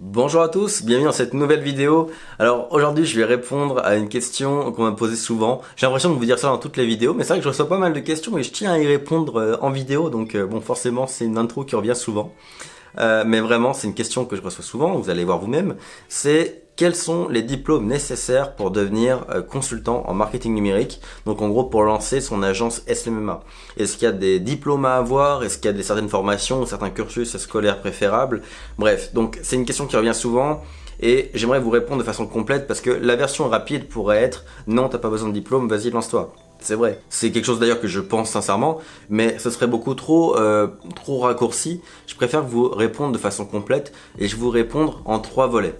Bonjour à tous, bienvenue dans cette nouvelle vidéo. Alors aujourd'hui je vais répondre à une question qu'on m'a posée souvent. J'ai l'impression de vous dire ça dans toutes les vidéos, mais c'est vrai que je reçois pas mal de questions et je tiens à y répondre en vidéo, donc bon forcément c'est une intro qui revient souvent. Mais vraiment c'est une question que je reçois souvent, vous allez voir vous-même. C'est quels sont les diplômes nécessaires pour devenir consultant en marketing numérique? Donc en gros pour lancer son agence SMMA. Est-ce qu'il y a des diplômes à avoir? Est-ce qu'il y a certaines formations, certains cursus scolaires préférables? Bref, donc c'est une question qui revient souvent. Et j'aimerais vous répondre de façon complète parce que la version rapide pourrait être non, t'as pas besoin de diplôme, vas-y lance-toi. C'est vrai. C'est quelque chose d'ailleurs que je pense sincèrement, mais ce serait beaucoup trop raccourci. Je préfère vous répondre de façon complète et je vais vous répondre en 3 volets.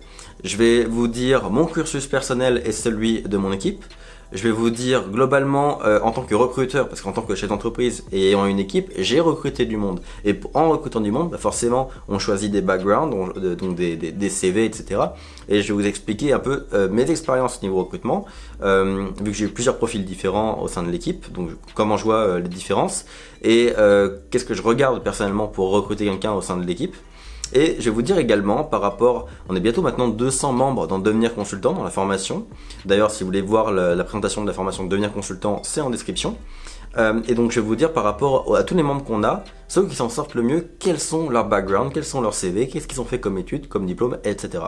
Je vais vous dire mon cursus personnel et celui de mon équipe. Je vais vous dire globalement en tant que recruteur, parce qu'en tant que chef d'entreprise et ayant une équipe, j'ai recruté du monde. Et en recrutant du monde, bah forcément, on choisit des backgrounds, donc des CV, etc. Et je vais vous expliquer un peu mes expériences au niveau recrutement, vu que j'ai eu plusieurs profils différents au sein de l'équipe, donc comment je vois les différences, et qu'est-ce que je regarde personnellement pour recruter quelqu'un au sein de l'équipe. Et je vais vous dire également par rapport, on est bientôt maintenant 200 membres dans Devenir Consultant, dans la formation. D'ailleurs, si vous voulez voir la présentation de la formation de Devenir Consultant, c'est en description. Et donc je vais vous dire par rapport à tous les membres qu'on a, ceux qui s'en sortent le mieux, quels sont leurs backgrounds, quels sont leurs CV, qu'est-ce qu'ils ont fait comme études, comme diplôme, etc.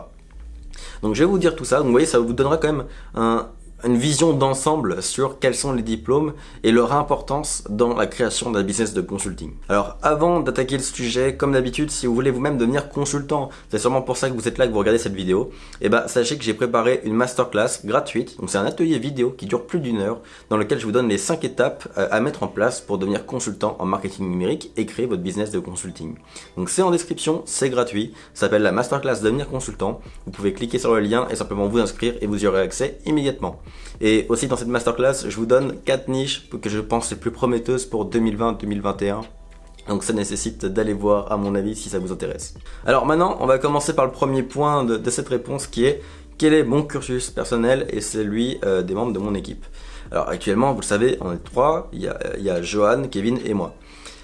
Donc je vais vous dire tout ça, donc vous voyez ça vous donnera quand même une vision d'ensemble sur quels sont les diplômes et leur importance dans la création d'un business de consulting. Alors avant d'attaquer le sujet, comme d'habitude, si vous voulez vous-même devenir consultant, c'est sûrement pour ça que vous êtes là, que vous regardez cette vidéo, et bah sachez que j'ai préparé une masterclass gratuite, donc c'est un atelier vidéo qui dure plus d'1 heure, dans lequel je vous donne les 5 étapes à mettre en place pour devenir consultant en marketing numérique et créer votre business de consulting. Donc c'est en description, c'est gratuit, ça s'appelle la masterclass devenir consultant, vous pouvez cliquer sur le lien et simplement vous inscrire et vous y aurez accès immédiatement. Et aussi dans cette masterclass, je vous donne 4 niches que je pense les plus prometteuses pour 2020-2021. Donc ça nécessite d'aller voir à mon avis si ça vous intéresse. Alors maintenant, on va commencer par le premier point de cette réponse qui est quel est mon cursus personnel et celui des membres de mon équipe. Alors actuellement, vous le savez, on est 3, il y a Johan, Kevin et moi.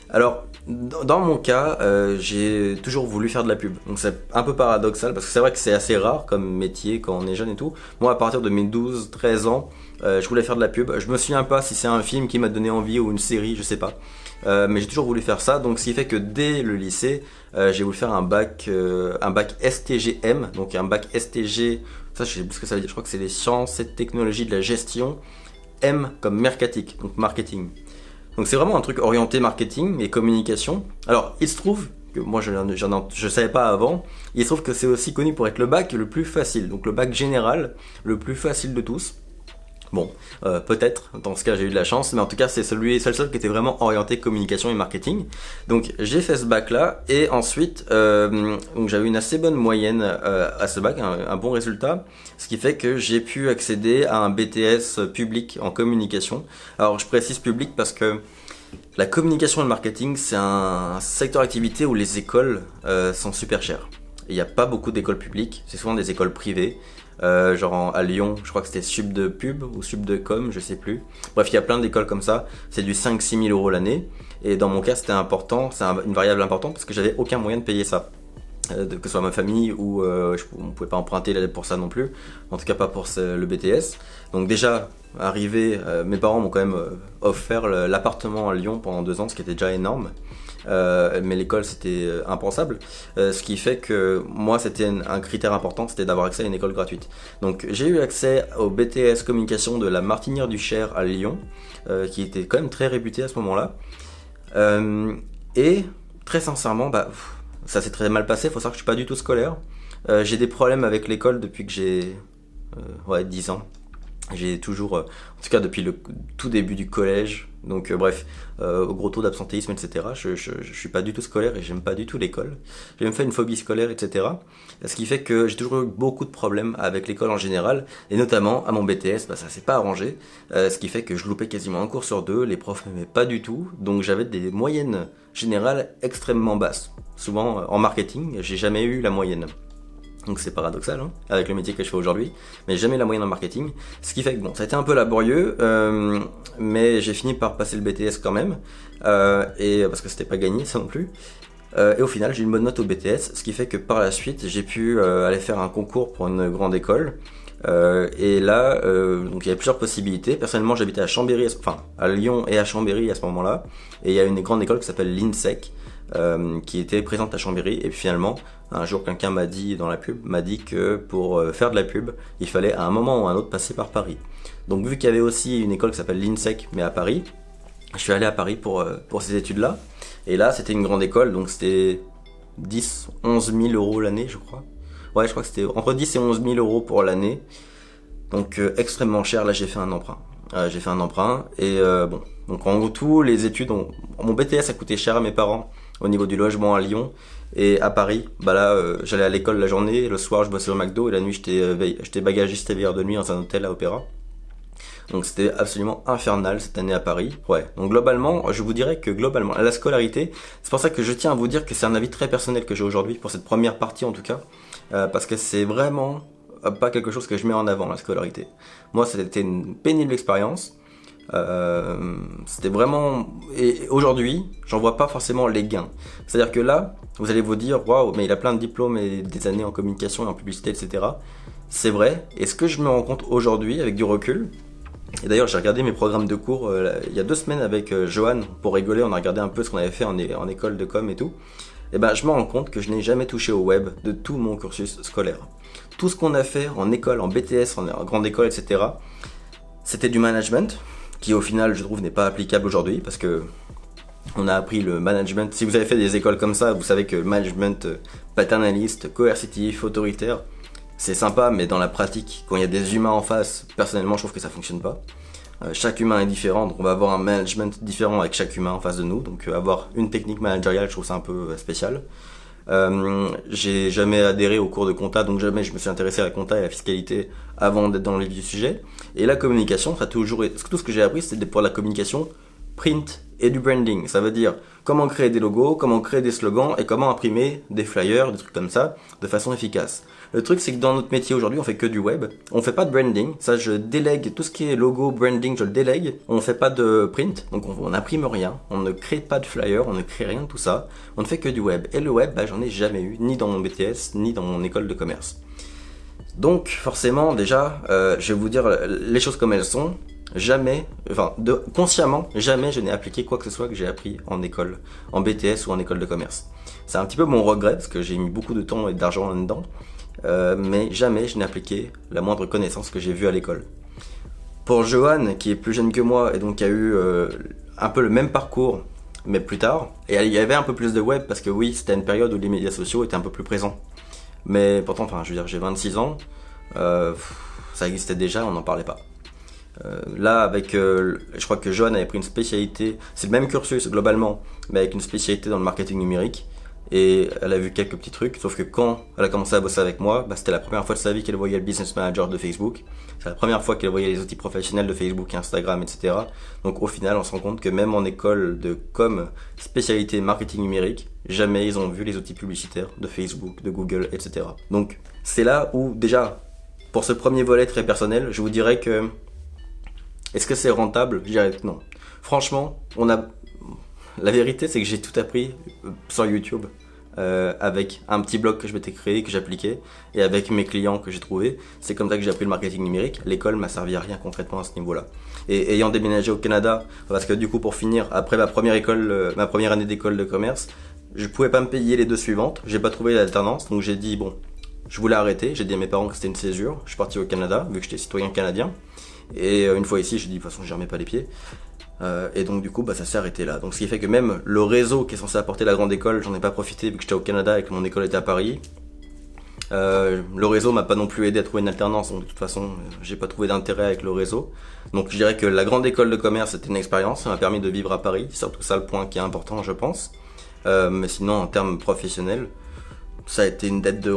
Alors, dans mon cas, j'ai toujours voulu faire de la pub. Donc c'est un peu paradoxal parce que c'est vrai que c'est assez rare comme métier quand on est jeune et tout. Moi, à partir de mes 12-13 ans, je voulais faire de la pub. Je me souviens pas si c'est un film qui m'a donné envie ou une série, je sais pas. Mais j'ai toujours voulu faire ça. Donc ce qui fait que dès le lycée, j'ai voulu faire un bac STGM. Donc un bac STG, ça je sais plus ce que ça veut dire. Je crois que c'est les sciences et technologies de la gestion. M comme mercatique, donc marketing. Donc c'est vraiment un truc orienté marketing et communication. Alors il se trouve que moi je savais pas avant, il se trouve que c'est aussi connu pour être le bac le plus facile, donc le bac général, le plus facile de tous. Bon, peut-être, dans ce cas j'ai eu de la chance, mais en tout cas c'est le seul qui était vraiment orienté communication et marketing. Donc j'ai fait ce bac là, et ensuite donc j'avais une assez bonne moyenne à ce bac, un bon résultat, ce qui fait que j'ai pu accéder à un BTS public en communication. Alors je précise public parce que la communication et le marketing c'est un secteur d'activité où les écoles sont super chères. Il n'y a pas beaucoup d'écoles publiques, c'est souvent des écoles privées. Genre à Lyon, je crois que c'était Sub de Pub ou Sub de Com, je sais plus. Bref, il y a plein d'écoles comme ça, c'est du 5-6 000 euros l'année. Et dans mon cas, c'était important, c'est une variable importante parce que j'avais aucun moyen de payer ça. Que ce soit ma famille ou on ne pouvait pas emprunter pour ça non plus, en tout cas pas pour le BTS. Donc déjà, arrivé, mes parents m'ont quand même offert l'appartement à Lyon pendant 2 ans, ce qui était déjà énorme. Mais l'école c'était impensable, ce qui fait que moi c'était un critère important, c'était d'avoir accès à une école gratuite. Donc j'ai eu accès au BTS communication de la Martinière du Cher à Lyon, qui était quand même très réputé à ce moment-là. Et très sincèrement, ça s'est très mal passé, faut savoir que je suis pas du tout scolaire. J'ai des problèmes avec l'école depuis que j'ai 10 ans. J'ai toujours, en tout cas depuis le tout début du collège, donc bref, au gros taux d'absentéisme, etc. Je suis pas du tout scolaire et j'aime pas du tout l'école. J'ai même fait une phobie scolaire, etc. Ce qui fait que j'ai toujours eu beaucoup de problèmes avec l'école en général, et notamment à mon BTS, ça s'est pas arrangé. Ce qui fait que je loupais quasiment un cours sur 2, les profs m'aimaient pas du tout, donc j'avais des moyennes générales extrêmement basses. Souvent en marketing, j'ai jamais eu la moyenne. Donc c'est paradoxal hein, avec le métier que je fais aujourd'hui, mais jamais la moyenne en marketing. Ce qui fait que bon, ça a été un peu laborieux, mais j'ai fini par passer le BTS quand même, et parce que c'était pas gagné ça non plus. Et au final, j'ai eu une bonne note au BTS, ce qui fait que par la suite, j'ai pu aller faire un concours pour une grande école. Et là, donc il y avait plusieurs possibilités. Personnellement, j'habitais à Chambéry, enfin à Lyon et à Chambéry à ce moment-là. Et il y a une grande école qui s'appelle l'INSEC, qui était présente à Chambéry. Et puis finalement, un jour, quelqu'un m'a dit dans la pub, m'a dit que pour faire de la pub, il fallait à un moment ou à un autre passer par Paris. Donc vu qu'il y avait aussi une école qui s'appelle l'INSEC, mais à Paris, je suis allé à Paris pour ces études-là. Et là, c'était une grande école, donc c'était 10, 11 000 euros l'année, je crois. Ouais, je crois que c'était entre 10 et 11 000 euros pour l'année. Donc extrêmement cher. Là, j'ai fait un emprunt. J'ai fait un emprunt et bon. Donc en tout, les études mon BTS a coûté cher à mes parents au niveau du logement à Lyon et à Paris. Bah là, j'allais à l'école la journée, le soir je bossais au McDo et la nuit j'étais bagagiste et veilleur de nuit dans un hôtel à Opéra. Donc c'était absolument infernal cette année à Paris. Ouais. Donc globalement, je vous dirais que globalement, la scolarité, c'est pour ça que je tiens à vous dire que c'est un avis très personnel que j'ai aujourd'hui pour cette première partie en tout cas, parce que c'est vraiment pas quelque chose que je mets en avant la scolarité. Moi, c'était une pénible expérience. C'était vraiment et aujourd'hui, j'en vois pas forcément les gains. C'est-à-dire que là, vous allez vous dire waouh, mais il a plein de diplômes et des années en communication et en publicité, etc. C'est vrai. Et ce que je me rends compte aujourd'hui, avec du recul. Et d'ailleurs, j'ai regardé mes programmes de cours il y a 2 semaines avec Johan pour rigoler. On a regardé un peu ce qu'on avait fait en école de com et tout. Et ben, je me rends compte que je n'ai jamais touché au web de tout mon cursus scolaire. Tout ce qu'on a fait en école, en BTS, en grande école, etc., c'était du management, qui au final, je trouve, n'est pas applicable aujourd'hui parce que on a appris le management. Si vous avez fait des écoles comme ça, vous savez que le management paternaliste, coercitif, autoritaire, c'est sympa, mais dans la pratique, quand il y a des humains en face, personnellement, je trouve que ça fonctionne pas. Chaque humain est différent, donc on va avoir un management différent avec chaque humain en face de nous. Donc avoir une technique managériale, je trouve ça un peu spécial. J'ai jamais adhéré au cours de compta, donc jamais je me suis intéressé à la compta et à la fiscalité avant d'être dans le vif du sujet. Et la communication, ça a toujours été... Tout ce que j'ai appris, c'était pour la communication print et du branding. Ça veut dire comment créer des logos, comment créer des slogans et comment imprimer des flyers, des trucs comme ça, de façon efficace. Le truc, c'est que dans notre métier aujourd'hui, on fait que du web. On fait pas de branding. Ça, je délègue tout ce qui est logo, branding, je le délègue. On fait pas de print, donc on n'imprime rien. On ne crée pas de flyers, on ne crée rien de tout ça. On ne fait que du web. Et le web, bah, j'en ai jamais eu, ni dans mon BTS, ni dans mon école de commerce. Donc, forcément, déjà, je vais vous dire les choses comme elles sont. Jamais, consciemment, jamais je n'ai appliqué quoi que ce soit que j'ai appris en école, en BTS ou en école de commerce. C'est un petit peu mon regret parce que j'ai mis beaucoup de temps et d'argent là-dedans. Mais jamais je n'ai appliqué la moindre connaissance que j'ai vue à l'école. Pour Johan, qui est plus jeune que moi et donc qui a eu un peu le même parcours, mais plus tard, et il y avait un peu plus de web parce que oui, c'était une période où les médias sociaux étaient un peu plus présents. Mais pourtant, enfin, je veux dire, j'ai 26 ans, ça existait déjà, on n'en parlait pas. Là, avec, je crois que Johan avait pris une spécialité, c'est le même cursus globalement, mais avec une spécialité dans le marketing numérique. Et elle a vu quelques petits trucs, sauf que quand elle a commencé à bosser avec moi, bah, c'était la première fois de sa vie qu'elle voyait le business manager de Facebook. C'est la première fois qu'elle voyait les outils professionnels de Facebook, Instagram, etc. Donc au final, on se rend compte que même en école de com, spécialité marketing numérique, jamais ils ont vu les outils publicitaires de Facebook, de Google, etc. Donc c'est là où déjà, pour ce premier volet très personnel, je vous dirais que est-ce que c'est rentable? Je dirais que non. Franchement, la vérité, c'est que j'ai tout appris sur YouTube avec un petit blog que je m'étais créé, que j'appliquais, et avec mes clients que j'ai trouvés. C'est comme ça que j'ai appris le marketing numérique. L'école m'a servi à rien concrètement à ce niveau-là. Et ayant déménagé au Canada, parce que du coup, pour finir, après ma première année d'école de commerce, je pouvais pas me payer les 2 suivantes. J'ai pas trouvé l'alternance, donc j'ai dit bon, je voulais arrêter. J'ai dit à mes parents que c'était une césure. Je suis parti au Canada, vu que j'étais citoyen canadien. Et une fois ici, j'ai dit de toute façon, je remets pas les pieds. Et donc du coup bah, ça s'est arrêté là. Donc ce qui fait que même le réseau qui est censé apporter la grande école, j'en ai pas profité vu que j'étais au Canada et que mon école était à Paris. Le réseau m'a pas non plus aidé à trouver une alternance, donc de toute façon j'ai pas trouvé d'intérêt avec le réseau. Donc je dirais que la grande école de commerce c'était une expérience, ça m'a permis de vivre à Paris, c'est surtout ça le point qui est important je pense. Mais sinon en termes professionnels, ça a été une dette de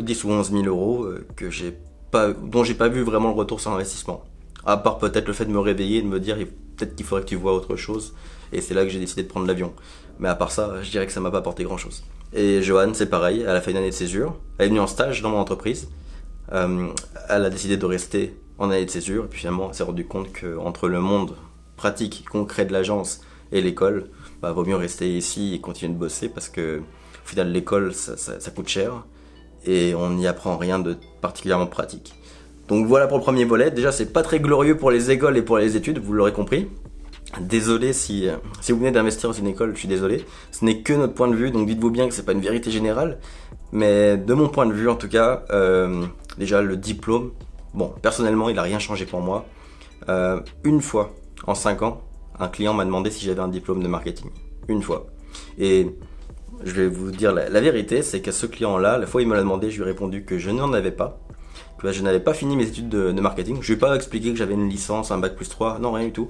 10 ou 11 000 euros dont j'ai pas vu vraiment le retour sur investissement. À part peut-être le fait de me réveiller et de me dire peut-être qu'il faudrait que tu vois autre chose. Et c'est là que j'ai décidé de prendre l'avion. Mais à part ça, je dirais que ça m'a pas apporté grand chose. Et Johan, c'est pareil, elle a fait une année de césure. Elle est venue en stage dans mon entreprise. Elle a décidé de rester en année de césure. Et puis finalement, elle s'est rendue compte qu'entre le monde pratique, concret de l'agence et l'école, bah, vaut mieux rester ici et continuer de bosser parce que Au final, l'école, ça coûte cher et on n'y apprend rien de particulièrement pratique. Donc voilà pour le premier volet. Déjà, c'est pas très glorieux pour les écoles et pour les études, vous l'aurez compris. Désolé si vous venez d'investir dans une école, je suis désolé. Ce n'est que notre point de vue, donc dites-vous bien que c'est pas une vérité générale. Mais de mon point de vue, en tout cas, déjà le diplôme, bon, personnellement, il a rien changé pour moi. Une fois, en 5 ans, un client m'a demandé si j'avais un diplôme de marketing. Une fois. Et je vais vous dire la vérité, c'est qu'à ce client-là, la fois où il me l'a demandé, je lui ai répondu que je n'en avais pas. Que je n'avais pas fini mes études de marketing. Je lui ai pas expliqué que j'avais une licence, un bac+3, non, rien du tout.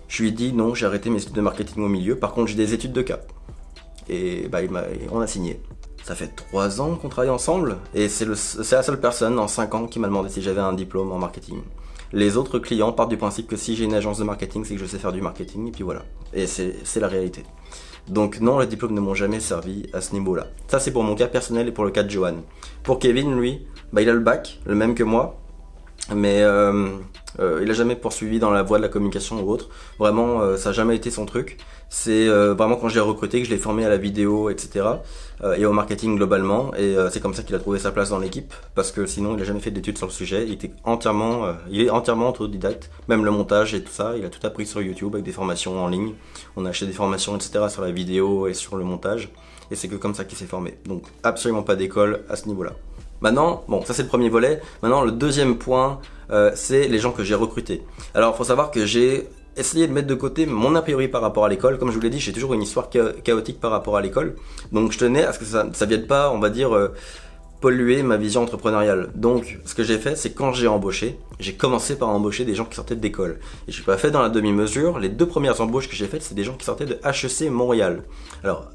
Je lui ai dit non, j'ai arrêté mes études de marketing au milieu. Par contre, j'ai des études de cas. Et bah, on a signé. Ça fait 3 ans qu'on travaille ensemble. Et c'est la seule personne en 5 ans qui m'a demandé si j'avais un diplôme en marketing. Les autres clients partent du principe que si j'ai une agence de marketing, c'est que je sais faire du marketing. Et puis voilà. Et c'est la réalité. Donc non, les diplômes ne m'ont jamais servi à ce niveau-là. Ça, c'est pour mon cas personnel et pour le cas de Johan. Pour Kevin, lui, bah, il a le bac, le même que moi. Mais il a jamais poursuivi dans la voie de la communication ou autre. Vraiment, ça a jamais été son truc. C'est vraiment quand je l'ai recruté que je l'ai formé à la vidéo, etc. Et au marketing globalement. Et c'est comme ça qu'il a trouvé sa place dans l'équipe. Parce que sinon, il a jamais fait d'études sur le sujet. Il est entièrement autodidacte. Même le montage et tout ça, il a tout appris sur YouTube avec des formations en ligne. On a acheté des formations, etc. sur la vidéo et sur le montage. Et c'est que comme ça qu'il s'est formé. Donc absolument pas d'école à ce niveau-là. Maintenant, bon, ça c'est le premier volet. Maintenant, le deuxième point, c'est les gens que j'ai recrutés. Alors, il faut savoir que j'ai essayé de mettre de côté mon a priori par rapport à l'école. Comme je vous l'ai dit, j'ai toujours une histoire chaotique par rapport à l'école. Donc, je tenais à ce que ça vienne pas, on va dire, polluer ma vision entrepreneuriale. Donc, ce que j'ai fait, c'est quand j'ai embauché, j'ai commencé par embaucher des gens qui sortaient d'école. Et je n'ai pas fait dans la demi-mesure. Les 2 premières embauches que j'ai faites, c'est des gens qui sortaient de HEC Montréal. Alors,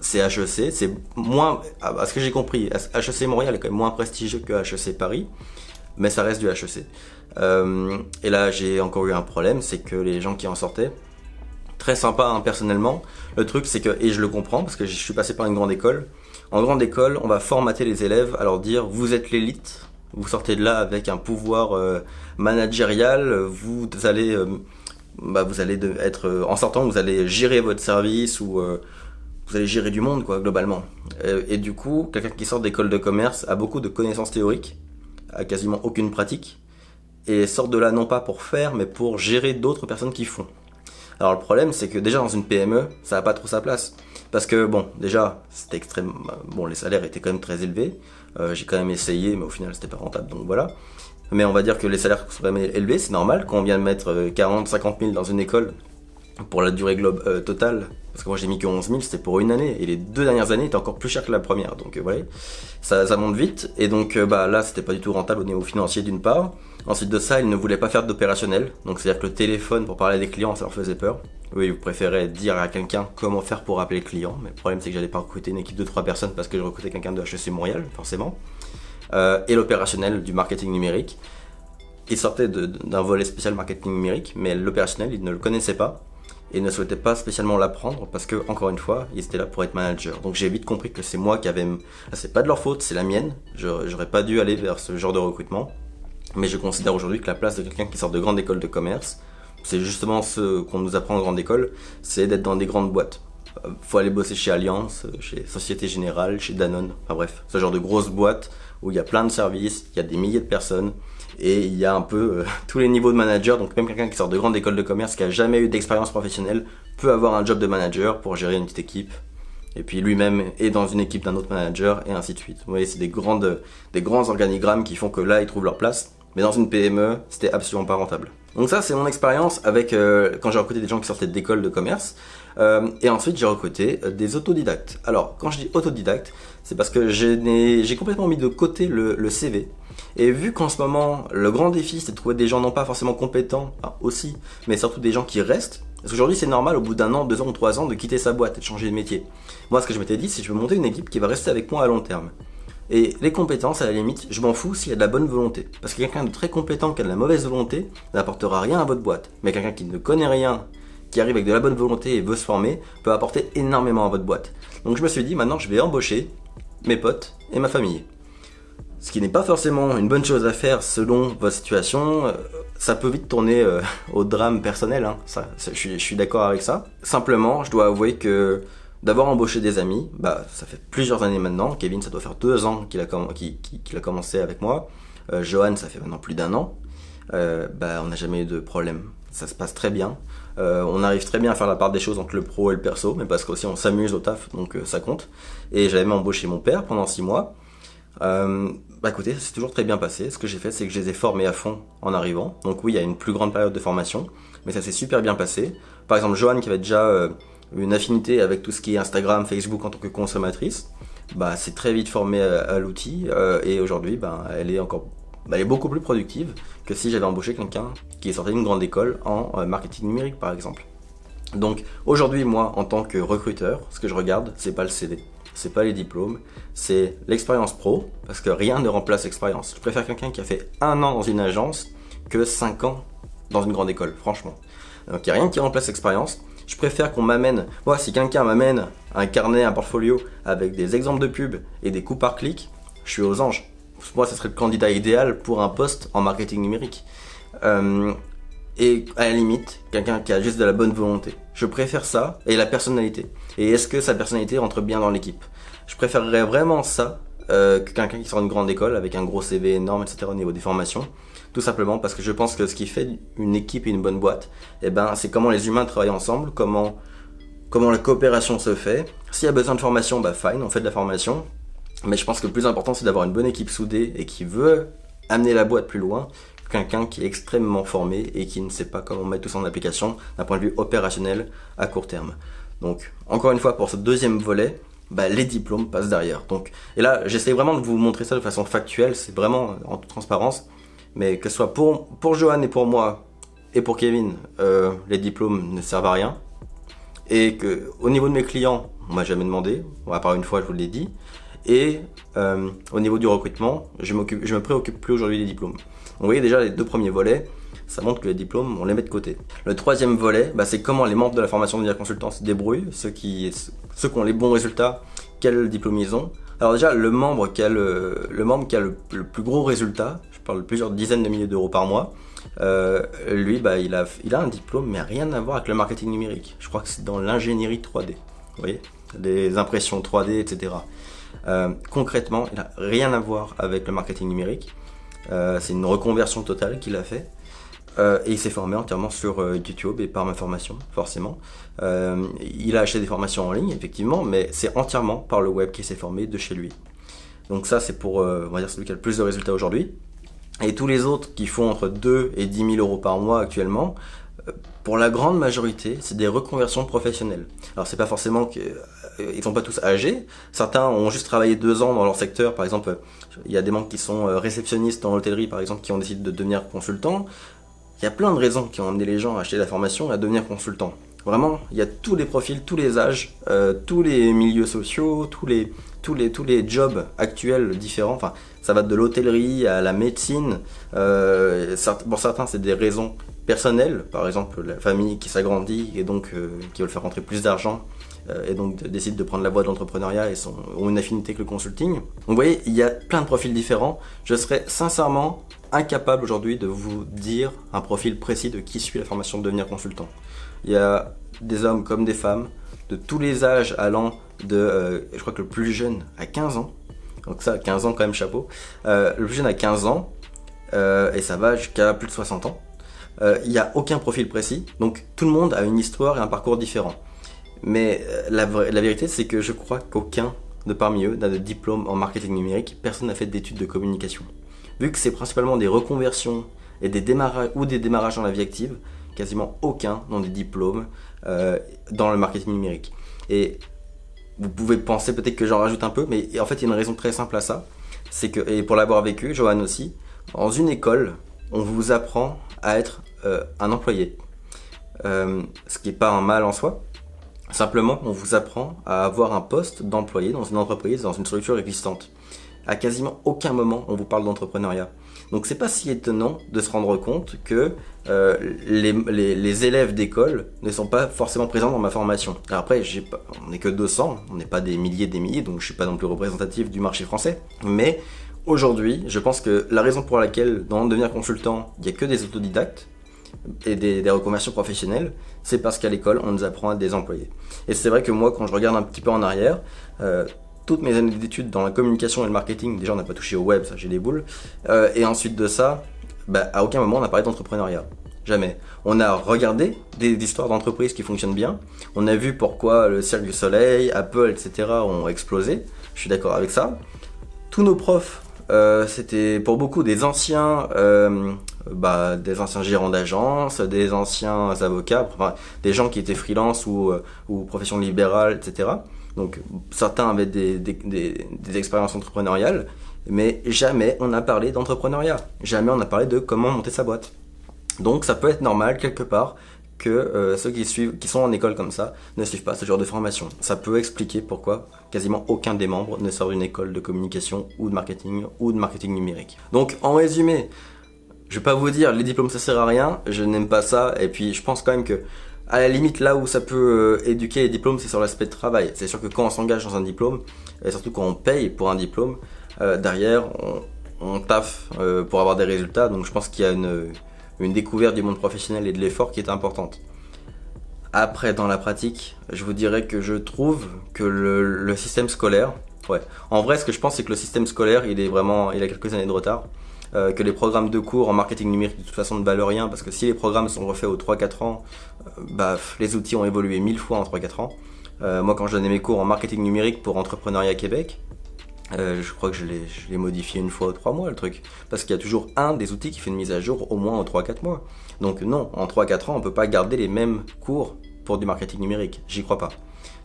c'est HEC, c'est moins, à ce que j'ai compris, HEC Montréal est quand même moins prestigieux que HEC Paris, mais ça reste du HEC. Et là, j'ai encore eu un problème, c'est que les gens qui en sortaient, très sympa hein, personnellement, le truc c'est que, et je le comprends parce que je suis passé par une grande école, en grande école, on va formater les élèves à leur dire vous êtes l'élite, vous sortez de là avec un pouvoir managérial, vous allez être, en sortant, vous allez gérer votre service ou vous allez gérer du monde, quoi, globalement. Et du coup, quelqu'un qui sort d'école de commerce a beaucoup de connaissances théoriques, a quasiment aucune pratique, et sort de là non pas pour faire, mais pour gérer d'autres personnes qui font. Alors le problème, c'est que déjà dans une PME, ça n'a pas trop sa place. Parce que bon, déjà, c'était extrêmement... Bon, les salaires étaient quand même très élevés. J'ai quand même essayé, mais au final, c'était pas rentable, donc voilà. Mais on va dire que les salaires sont quand même élevés, c'est normal. Quand on vient de mettre 40, 50 000 dans une école, pour la durée totale, parce que moi j'ai mis que 11 000, c'était pour une année, et les 2 dernières années étaient encore plus chères que la première, donc voilà, ça monte vite, et donc bah là c'était pas du tout rentable au niveau financier d'une part. Ensuite de ça, ils ne voulaient pas faire d'opérationnel, donc c'est à dire que le téléphone pour parler à des clients, ça leur faisait peur. Oui, vous préférez dire à quelqu'un comment faire pour appeler le client, mais le problème c'est que j'allais pas recruter une équipe de 3 personnes parce que je recrutais quelqu'un de HEC Montréal, forcément. Et l'opérationnel du marketing numérique. Ils sortaient d'un volet spécial marketing numérique, mais l'opérationnel, ils ne le connaissaient pas. Et ne souhaitait pas spécialement l'apprendre parce que, encore une fois, ils étaient là pour être manager. Donc j'ai vite compris que c'est moi qui avais... C'est pas de leur faute, c'est la mienne. J'aurais pas dû aller vers ce genre de recrutement. Mais je considère aujourd'hui que la place de quelqu'un qui sort de grande école de commerce, c'est justement ce qu'on nous apprend en grande école, c'est d'être dans des grandes boîtes. Faut aller bosser chez Allianz, chez Société Générale, chez Danone, enfin bref, ce genre de grosses boîtes où il y a plein de services, il y a des milliers de personnes, et il y a un peu tous les niveaux de manager, donc même quelqu'un qui sort de grande école de commerce, qui a jamais eu d'expérience professionnelle, peut avoir un job de manager pour gérer une petite équipe, et puis lui-même est dans une équipe d'un autre manager, et ainsi de suite. Vous voyez, c'est des grands organigrammes qui font que là, ils trouvent leur place, mais dans une PME, c'était absolument pas rentable. Donc ça, c'est mon expérience avec quand j'ai recruté des gens qui sortaient d'école de commerce, et ensuite j'ai recruté des autodidactes. Alors, quand je dis autodidacte, c'est parce que j'ai complètement mis de côté le CV. Et vu qu'en ce moment, le grand défi, c'est de trouver des gens non pas forcément compétents, enfin, aussi, mais surtout des gens qui restent. Parce qu'aujourd'hui, c'est normal, au bout d'1 an, 2 ans ou 3 ans, de quitter sa boîte et de changer de métier. Moi, ce que je m'étais dit, c'est que je veux monter une équipe qui va rester avec moi à long terme. Et les compétences, à la limite, je m'en fous s'il y a de la bonne volonté. Parce que quelqu'un de très compétent qui a de la mauvaise volonté n'apportera rien à votre boîte. Mais quelqu'un qui ne connaît rien, qui arrive avec de la bonne volonté et veut se former, peut apporter énormément à votre boîte. Donc je me suis dit, maintenant je vais embaucher mes potes et ma famille. Ce qui n'est pas forcément une bonne chose à faire selon votre situation. Ça peut vite tourner au drame personnel, hein. Je suis d'accord avec ça. Simplement, je dois avouer que d'avoir embauché des amis. Bah, ça fait plusieurs années maintenant. Kevin, ça doit faire 2 ans qu'il a commencé avec moi. Johan, ça fait maintenant plus d'1 an. Bah, on n'a jamais eu de problème. Ça se passe très bien. On arrive très bien à faire la part des choses entre le pro et le perso, mais parce qu'aussi on s'amuse au taf, donc ça compte. Et j'avais même embauché mon père pendant 6 mois. Bah écoutez, c'est toujours très bien passé. Ce que j'ai fait, c'est que je les ai formés à fond en arrivant. Donc oui, il y a une plus grande période de formation, mais ça s'est super bien passé. Par exemple, Johan qui avait déjà une affinité avec tout ce qui est Instagram, Facebook en tant que consommatrice, bah c'est très vite formée à l'outil et aujourd'hui, bah, elle est beaucoup plus productive que si j'avais embauché quelqu'un qui est sorti d'une grande école en marketing numérique par exemple. Donc aujourd'hui, moi, en tant que recruteur, ce que je regarde, c'est pas le CV, c'est pas les diplômes, c'est l'expérience pro, parce que rien ne remplace l'expérience. Je préfère quelqu'un qui a fait 1 an dans une agence que 5 ans dans une grande école, franchement. Donc il n'y a rien qui remplace l'expérience. Je préfère qu'on m'amène, moi si quelqu'un m'amène un carnet, un portfolio avec des exemples de pub et des coûts par clic, je suis aux anges. Moi, ce serait le candidat idéal pour un poste en marketing numérique. Et à la limite, quelqu'un qui a juste de la bonne volonté. Je préfère ça et la personnalité. Et est-ce que sa personnalité rentre bien dans l'équipe? Je préférerais vraiment ça que quelqu'un qui sort d'une grande école avec un gros CV énorme, etc. au niveau des formations. Tout simplement parce que je pense que ce qui fait une équipe et une bonne boîte, eh ben, c'est comment les humains travaillent ensemble, comment la coopération se fait. S'il y a besoin de formation, bah fine, on fait de la formation. Mais je pense que le plus important, c'est d'avoir une bonne équipe soudée et qui veut amener la boîte plus loin. Quelqu'un qui est extrêmement formé et qui ne sait pas comment mettre tout ça en application d'un point de vue opérationnel à court terme. Donc, encore une fois, pour ce deuxième volet, bah, les diplômes passent derrière. Donc, et là, j'essaie vraiment de vous montrer ça de façon factuelle, c'est vraiment en toute transparence. Mais que ce soit pour Johan et pour moi et pour Kevin, les diplômes ne servent à rien. Et que au niveau de mes clients, on m'a jamais demandé, à part une fois, je vous l'ai dit. Et au niveau du recrutement, je me préoccupe plus aujourd'hui des diplômes. Donc, vous voyez déjà les 2 premiers volets, ça montre que les diplômes, on les met de côté. Le 3e volet, bah, c'est comment les membres de la formation de devenir consultant se débrouillent, ceux qui ont les bons résultats, quel diplôme ils ont. Alors déjà, le membre qui a le plus gros résultat, je parle de plusieurs dizaines de milliers d'euros par mois, lui, bah, il a un diplôme, mais rien à voir avec le marketing numérique. Je crois que c'est dans l'ingénierie 3D, vous voyez, les impressions 3D, etc. Concrètement, il n'a rien à voir avec le marketing numérique. C'est une reconversion totale qu'il a fait. Et il s'est formé entièrement sur YouTube et par ma formation, forcément. Il a acheté des formations en ligne, effectivement, mais c'est entièrement par le web qu'il s'est formé de chez lui. Donc ça, c'est pour, on va dire, celui qui a le plus de résultats aujourd'hui. Et tous les autres qui font entre 2 et 10 000 euros par mois actuellement, pour la grande majorité, c'est des reconversions professionnelles. Alors c'est pas forcément ils sont pas tous âgés. Certains ont juste travaillé 2 ans dans leur secteur. Par exemple, il y a des membres qui sont réceptionnistes dans l'hôtellerie, par exemple, qui ont décidé de devenir consultants. Il y a plein de raisons qui ont amené les gens à acheter la formation et à devenir consultants. Vraiment, il y a tous les profils, tous les âges, tous les milieux sociaux, tous les jobs actuels différents. Enfin, ça va de l'hôtellerie à la médecine. Pour certains, c'est des raisons personnelles. Par exemple, la famille qui s'agrandit et donc qui veut faire rentrer plus d'argent et donc décide de prendre la voie de l'entrepreneuriat et ont une affinité avec le consulting. Donc vous voyez, il y a plein de profils différents. Je serais sincèrement incapable aujourd'hui de vous dire un profil précis de qui suit la formation de devenir consultant. Il y a des hommes comme des femmes, de tous les âges allant de, je crois que le plus jeune a 15 ans, donc ça, 15 ans quand même, chapeau. Le plus jeune a 15 ans, et ça va jusqu'à plus de 60 ans. Il n'y a aucun profil précis, donc tout le monde a une histoire et un parcours différent. Mais la vérité, c'est que je crois qu'aucun de parmi eux n'a de diplôme en marketing numérique, personne n'a fait d'études de communication. Vu que c'est principalement des reconversions et des démarrages dans la vie active, quasiment aucun n'ont des diplômes dans le marketing numérique. Et vous pouvez penser peut-être que j'en rajoute un peu, mais en fait il y a une raison très simple à ça. C'est que, et pour l'avoir vécu, Johan aussi, dans une école, on vous apprend à être un employé. Ce qui n'est pas un mal en soi. Simplement, on vous apprend à avoir un poste d'employé dans une entreprise, dans une structure existante. À quasiment aucun moment, on vous parle d'entrepreneuriat. Donc c'est pas si étonnant de se rendre compte que les élèves d'école ne sont pas forcément présents dans ma formation. Alors après, on n'est que 200, on n'est pas des milliers, donc je suis pas non plus représentatif du marché français. Mais aujourd'hui, je pense que la raison pour laquelle dans devenir consultant, il n'y a que des autodidactes, et des reconversions professionnelles, c'est parce qu'à l'école, on nous apprend à être des employés. Et c'est vrai que moi, quand je regarde un petit peu en arrière, toutes mes années d'études dans la communication et le marketing, déjà on n'a pas touché au web, ça j'ai des boules, et ensuite de ça, à aucun moment on a parlé d'entrepreneuriat. Jamais. On a regardé des histoires d'entreprises qui fonctionnent bien, on a vu pourquoi le Cirque du Soleil, Apple, etc. ont explosé, je suis d'accord avec ça. Tous nos profs, c'était pour beaucoup des anciens gérants d'agence, des anciens avocats, enfin, des gens qui étaient freelance ou profession libérale, etc. Donc certains avaient des expériences entrepreneuriales, mais jamais on a parlé d'entrepreneuriat. Jamais on a parlé de comment monter sa boîte. Donc ça peut être normal quelque part que ceux qui sont en école comme ça ne suivent pas ce genre de formation. Ça peut expliquer pourquoi quasiment aucun des membres ne sort d'une école de communication ou de marketing numérique. Donc en résumé, je vais pas vous dire les diplômes ça sert à rien, je n'aime pas ça, et puis je pense quand même que à la limite, là où ça peut éduquer les diplômes, c'est sur l'aspect de travail. C'est sûr que quand on s'engage dans un diplôme, et surtout quand on paye pour un diplôme, derrière, on taffe pour avoir des résultats. Donc je pense qu'il y a une découverte du monde professionnel et de l'effort qui est importante. Après, dans la pratique, je vous dirais que je trouve que le système scolaire, en vrai, ce que je pense, c'est que le système scolaire, il a quelques années de retard. Que les programmes de cours en marketing numérique de toute façon ne valent rien, parce que si les programmes sont refaits aux 3-4 ans, les outils ont évolué 1000 fois en 3-4 ans. Moi quand je donnais mes cours en marketing numérique pour Entrepreneuriat Québec, je crois que je l'ai modifié une fois aux 3 mois le truc, parce qu'il y a toujours un des outils qui fait une mise à jour au moins en 3-4 mois. Donc non, en 3-4 ans on peut pas garder les mêmes cours pour du marketing numérique, j'y crois pas.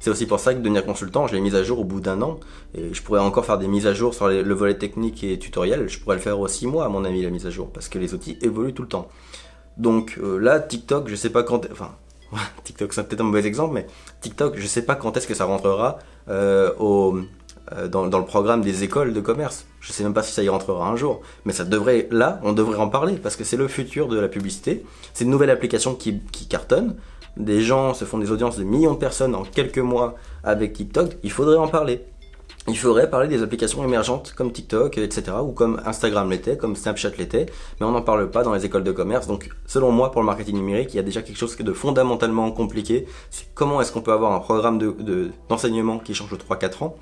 C'est aussi pour ça que devenir consultant, je l'ai mis à jour au bout d'un an. Et je pourrais encore faire des mises à jour sur le volet technique et tutoriel. Je pourrais le faire aux 6 mois, à mon avis, la mise à jour. Parce que les outils évoluent tout le temps. Donc là, TikTok, je sais pas quand... Enfin, TikTok, c'est peut-être un mauvais exemple, mais TikTok, je sais pas quand est-ce que ça rentrera dans le programme des écoles de commerce. Je sais même pas si ça y rentrera un jour. Mais ça devrait... Là, on devrait en parler. Parce que c'est le futur de la publicité. C'est une nouvelle application qui cartonne. Des gens se font des audiences de millions de personnes en quelques mois avec TikTok, il faudrait en parler. Il faudrait parler des applications émergentes comme TikTok, etc. ou comme Instagram l'était, comme Snapchat l'était, mais on n'en parle pas dans les écoles de commerce. Donc selon moi, pour le marketing numérique, il y a déjà quelque chose de fondamentalement compliqué. C'est comment est-ce qu'on peut avoir un programme d'enseignement qui change aux 3-4 ans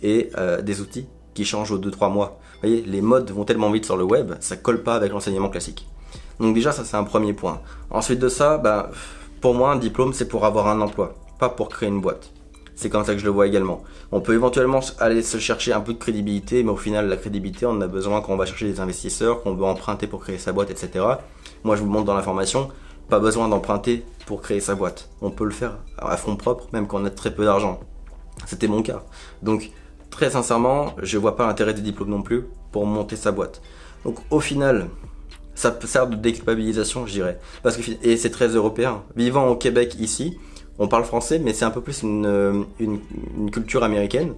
et des outils qui changent aux 2-3 mois. Vous voyez, les modes vont tellement vite sur le web, ça colle pas avec l'enseignement classique. Donc déjà, ça c'est un premier point. Ensuite de ça, pour moi, un diplôme, c'est pour avoir un emploi, pas pour créer une boîte. C'est comme ça que je le vois également. On peut éventuellement aller se chercher un peu de crédibilité, mais au final, la crédibilité, on en a besoin quand on va chercher des investisseurs, qu'on veut emprunter pour créer sa boîte, etc. Moi, je vous montre dans la formation, pas besoin d'emprunter pour créer sa boîte. On peut le faire à fonds propres, même quand on a très peu d'argent. C'était mon cas. Donc, très sincèrement, je vois pas l'intérêt des diplômes non plus pour monter sa boîte. Donc, au final... ça peut servir de déculpabilisation, je dirais. Et c'est très européen. Vivant au Québec ici, on parle français, mais c'est un peu plus une culture américaine.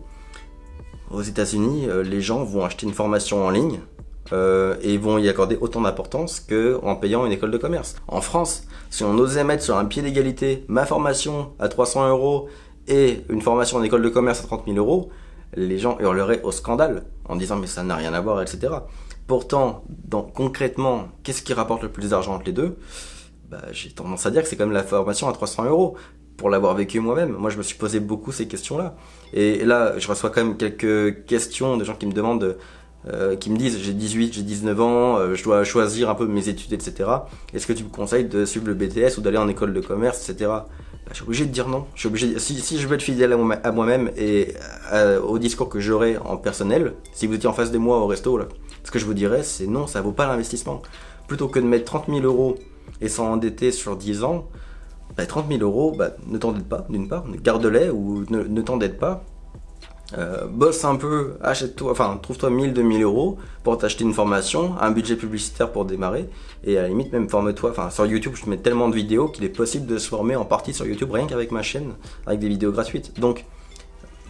Aux États-Unis, les gens vont acheter une formation en ligne et vont y accorder autant d'importance qu'en payant une école de commerce. En France, si on osait mettre sur un pied d'égalité ma formation à 300 € et une formation en école de commerce à 30 000 €, les gens hurleraient au scandale en disant mais ça n'a rien à voir, etc. Pourtant, concrètement, qu'est-ce qui rapporte le plus d'argent entre les deux ? J'ai tendance à dire que c'est quand même la formation à 300 €. Pour l'avoir vécu moi-même, moi je me suis posé beaucoup ces questions-là. Et là, je reçois quand même quelques questions de gens qui me demandent, qui me disent j'ai 18, j'ai 19 ans, je dois choisir un peu mes études, etc. Est-ce que tu me conseilles de suivre le BTS ou d'aller en école de commerce, etc. Je suis obligé de dire non. Je suis obligé, si je veux être fidèle à moi-même et au discours que j'aurai en personnel, si vous étiez en face de moi au resto, là, ce que je vous dirais, c'est non, ça vaut pas l'investissement. Plutôt que de mettre 30 000 € et s'endetter sur 10 ans, 30 000 €, ne t'endette pas, d'une part, garde-les ou ne t'endette pas. Bosse un peu, trouve-toi 1000-2000 € pour t'acheter une formation, un budget publicitaire pour démarrer, et à la limite même forme-toi. Sur YouTube, je te mets tellement de vidéos qu'il est possible de se former en partie sur YouTube rien qu'avec ma chaîne, avec des vidéos gratuites. Donc,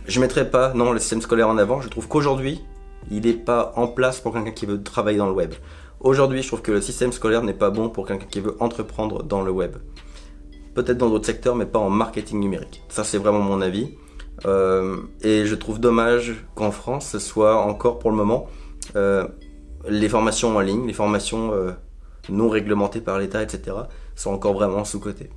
je mettrai pas le système scolaire en avant. Je trouve qu'aujourd'hui, il n'est pas en place pour quelqu'un qui veut travailler dans le web. Aujourd'hui, je trouve que le système scolaire n'est pas bon pour quelqu'un qui veut entreprendre dans le web. Peut-être dans d'autres secteurs, mais pas en marketing numérique. Ça, c'est vraiment mon avis. Et je trouve dommage qu'en France, ce soit encore pour le moment les formations en ligne, les formations non réglementées par l'État, etc. sont encore vraiment sous-cotés.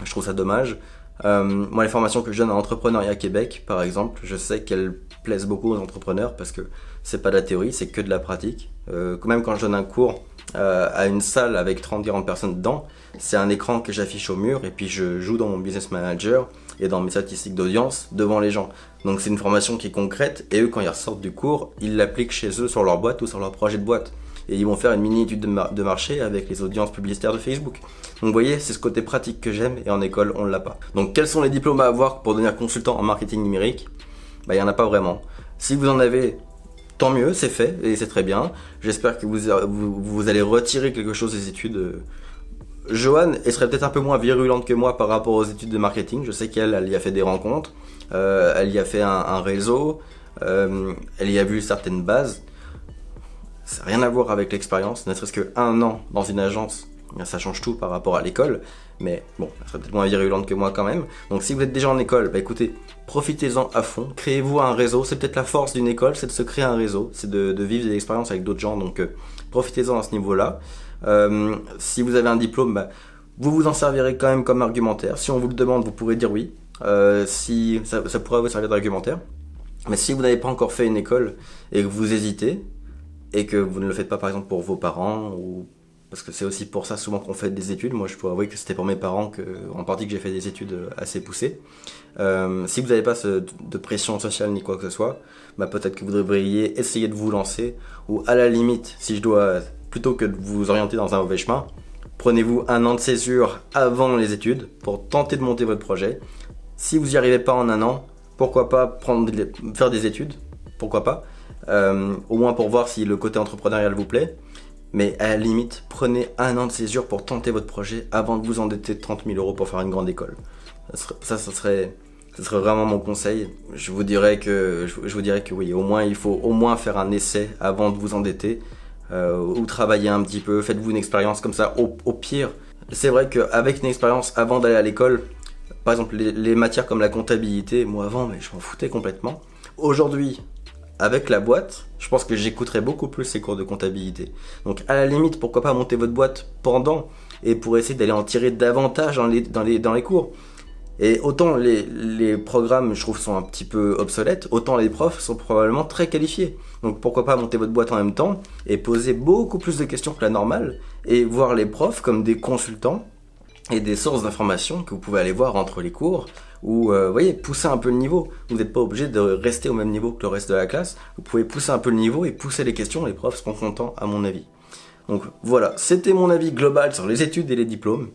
Je trouve ça dommage. Moi, les formations que je donne à Entrepreneuriat Québec, par exemple, je sais qu'elles plaisent beaucoup aux entrepreneurs parce que c'est pas de la théorie, c'est que de la pratique. Même quand je donne un cours à une salle avec 30-40 personnes dedans, c'est un écran que j'affiche au mur et puis je joue dans mon business manager et dans mes statistiques d'audience devant les gens. Donc c'est une formation qui est concrète et eux, quand ils ressortent du cours, ils l'appliquent chez eux sur leur boîte ou sur leur projet de boîte. Et ils vont faire une mini-étude de marché avec les audiences publicitaires de Facebook. Donc vous voyez, c'est ce côté pratique que j'aime et en école, on ne l'a pas. Donc quels sont les diplômes à avoir pour devenir consultant en marketing numérique? Il n'y en a pas vraiment. Si vous en avez, tant mieux, c'est fait et c'est très bien. J'espère que vous allez retirer quelque chose des études. Joanne, elle serait peut-être un peu moins virulente que moi par rapport aux études de marketing. Je sais qu'elle y a fait des rencontres, elle y a fait un réseau, elle y a vu certaines bases. Ça n'a rien à voir avec l'expérience, ne serait-ce qu'un an dans une agence, ça change tout par rapport à l'école, mais bon, elle serait peut-être moins virulente que moi quand même. Donc si vous êtes déjà en école, bah écoutez, profitez-en à fond, créez-vous un réseau, c'est peut-être la force d'une école, c'est de se créer un réseau, c'est de vivre des expériences avec d'autres gens, donc profitez-en à ce niveau-là. Si vous avez un diplôme, bah, vous vous en servirez quand même comme argumentaire, si on vous le demande, vous pourrez dire oui, si ça pourra vous servir d'argumentaire. Mais si vous n'avez pas encore fait une école et que vous hésitez, et que vous ne le faites pas par exemple pour vos parents, ou parce que c'est aussi pour ça souvent qu'on fait des études. Moi je dois avouer que c'était pour mes parents en partie que j'ai fait des études assez poussées. Si vous n'avez pas de pression sociale ni quoi que ce soit, bah peut-être que vous devriez essayer de vous lancer, ou à la limite, si je dois, plutôt que de vous orienter dans un mauvais chemin, prenez-vous un an de césure avant les études pour tenter de monter votre projet. Si vous n'y arrivez pas en un an, pourquoi pas faire des études, pourquoi pas, au moins pour voir si le côté entrepreneurial vous plaît. Mais à la limite, prenez un an de césure pour tenter votre projet avant de vous endetter de 30 000 € pour faire une grande école. Ça serait vraiment mon conseil. Je vous dirais que oui, au moins il faut au moins faire un essai avant de vous endetter, ou travailler un petit peu, faites-vous une expérience comme ça. Au pire, c'est vrai qu'avec une expérience avant d'aller à l'école, par exemple les matières comme la comptabilité, moi avant, mais je m'en foutais complètement. Aujourd'hui, avec la boîte, je pense que j'écouterais beaucoup plus ces cours de comptabilité. Donc à la limite, pourquoi pas monter votre boîte pendant, et pour essayer d'aller en tirer davantage dans les cours. Et autant les programmes, je trouve, sont un petit peu obsolètes, autant les profs sont probablement très qualifiés. Donc pourquoi pas monter votre boîte en même temps et poser beaucoup plus de questions que la normale, et voir les profs comme des consultants et des sources d'informations que vous pouvez aller voir entre les cours, ou voyez, pousser un peu le niveau. Vous n'êtes pas obligé de rester au même niveau que le reste de la classe, vous pouvez pousser un peu le niveau et pousser les questions, les profs seront contents à mon avis. Donc voilà, c'était mon avis global sur les études et les diplômes.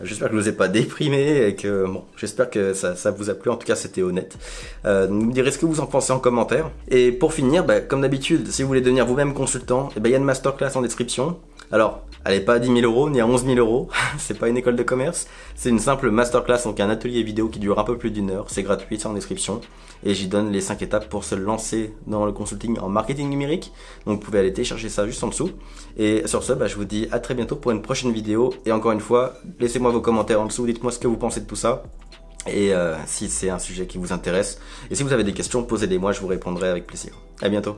J'espère que je ne vous ai pas déprimé et que bon, j'espère que ça vous a plu, en tout cas c'était honnête. Vous me direz ce que vous en pensez en commentaire. Et pour finir, comme d'habitude, si vous voulez devenir vous-même consultant, il y a une masterclass en description. Alors, elle n'est pas à 10 000 € ni à 11 000 €, c'est pas une école de commerce, c'est une simple masterclass, donc un atelier vidéo qui dure un peu plus d'1 heure, c'est gratuit, c'est en description, et j'y donne les 5 étapes pour se lancer dans le consulting en marketing numérique, donc vous pouvez aller télécharger ça juste en dessous, et sur ce, je vous dis à très bientôt pour une prochaine vidéo, et encore une fois, laissez-moi vos commentaires en dessous, dites-moi ce que vous pensez de tout ça, et si c'est un sujet qui vous intéresse, et si vous avez des questions, posez-les moi, je vous répondrai avec plaisir. À bientôt.